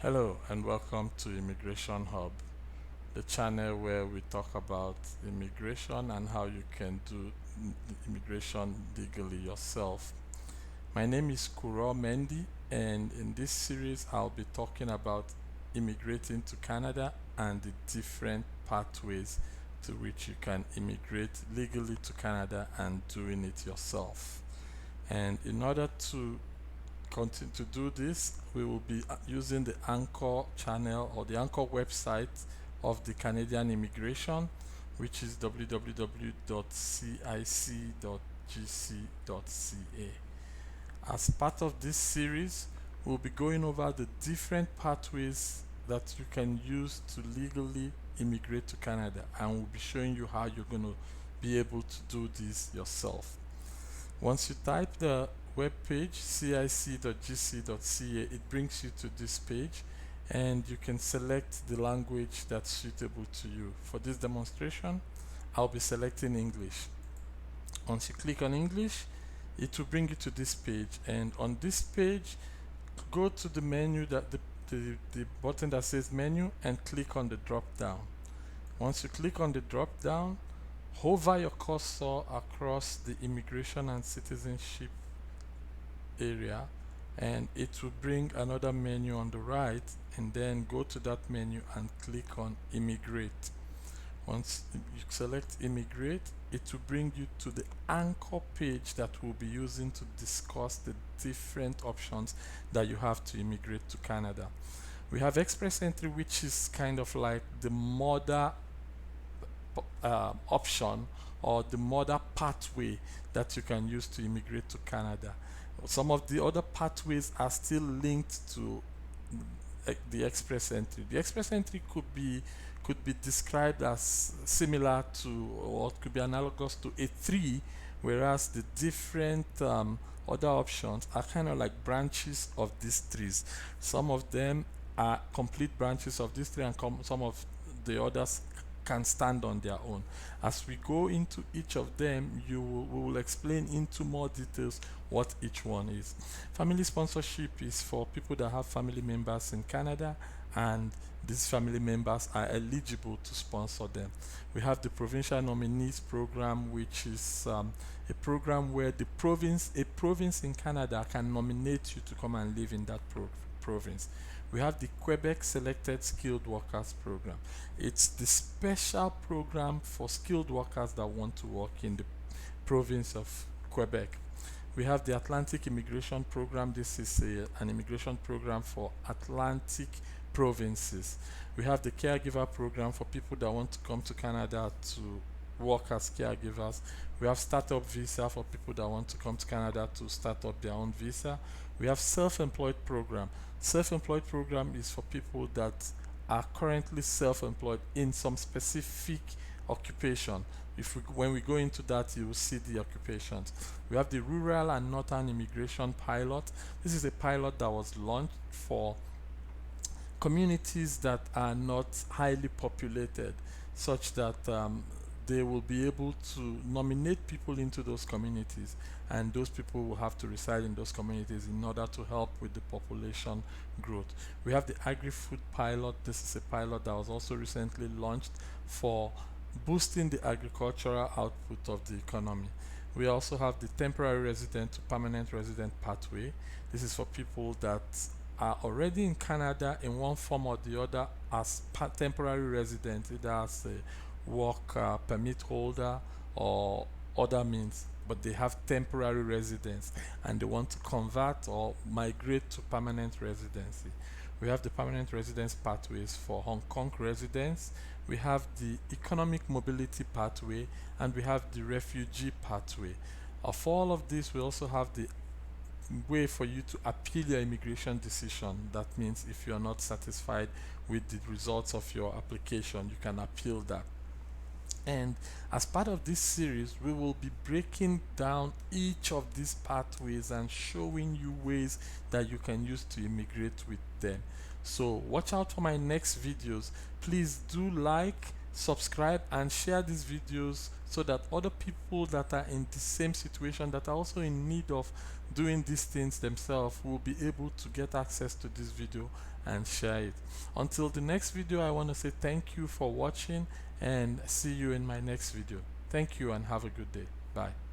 Hello and welcome to Immigration Hub, the channel where we talk about immigration and how you can do immigration legally yourself. My name is Kuro Mendi, and in this series I'll be talking about immigrating to Canada and the different pathways to which you can immigrate legally to Canada and doing it yourself. And in order to continue to do this, we will be using the Anchor channel or the Anchor website of the Canadian Immigration, which is www.cic.gc.ca. As part of this series, we'll be going over the different pathways that you can use to legally immigrate to Canada, and we'll be showing you how you're going to be able to do this yourself. Once you type the web page cic.gc.ca, it brings you to this page and you can select the language that's suitable to you. For this demonstration, I'll be selecting English. Once you click on English, it will bring you to this page, and on this page, go to the menu the button that says menu and click on the drop down. Once you click on the drop down, hover your cursor across the immigration and citizenship area and it will bring another menu on the right, and then go to that menu and click on immigrate. Once you select immigrate, it will bring you to the anchor page that we'll be using to discuss the different options that you have to immigrate to Canada. We have express entry, which is kind of like the mother option or the mother pathway that you can use to immigrate to Canada. Some of the other pathways are still linked to the express entry. The express entry could be described as similar to, or could be analogous to a tree, whereas the different other options are kind of like branches of these trees. Some of them are complete branches of this tree, and some of the others can stand on their own. As we go into each of them, we will explain into more details what each one is. Family sponsorship is for people that have family members in Canada, and these family members are eligible to sponsor them. We have the Provincial Nominees program, which is a program where a province in Canada can nominate you to come and live in that province. We have the Quebec Selected Skilled Workers Program. It's the special program for skilled workers that want to work in the province of Quebec. We have the Atlantic Immigration Program. This is an immigration program for Atlantic provinces. We have the Caregiver Program for people that want to come to Canada to work as caregivers. We have Startup Visa for people that want to come to Canada to start up their own visa. We have Self-Employed Program. Self-Employed Program is for people that are currently self-employed in some specific occupation. When we go into that, you will see the occupations. We have the Rural and Northern Immigration Pilot. This is a pilot that was launched for communities that are not highly populated, such that they will be able to nominate people into those communities, and those people will have to reside in those communities in order to help with the population growth. We have the Agri-Food Pilot. This is a pilot that was also recently launched for boosting the agricultural output of the economy. We also have the temporary resident to permanent resident pathway. This is for people that are already in Canada in one form or the other as temporary residents, either as a work permit holder or other means, but they have temporary residence and they want to convert or migrate to permanent residency. We have the permanent residence pathways for Hong Kong residents. We have the economic mobility pathway, and we have the refugee pathway. For all of this, we also have the way for you to appeal your immigration decision. That means if you are not satisfied with the results of your application, you can appeal that. And as part of this series, we will be breaking down each of these pathways and showing you ways that you can use to immigrate with them. So watch out for my next videos. Please do like, subscribe, and share these videos so that other people that are in the same situation, that are also in need of doing these things themselves will be able to get access to this video and share it. Until the next video, I want to say thank you for watching and see you in my next video. Thank you and have a good day. Bye.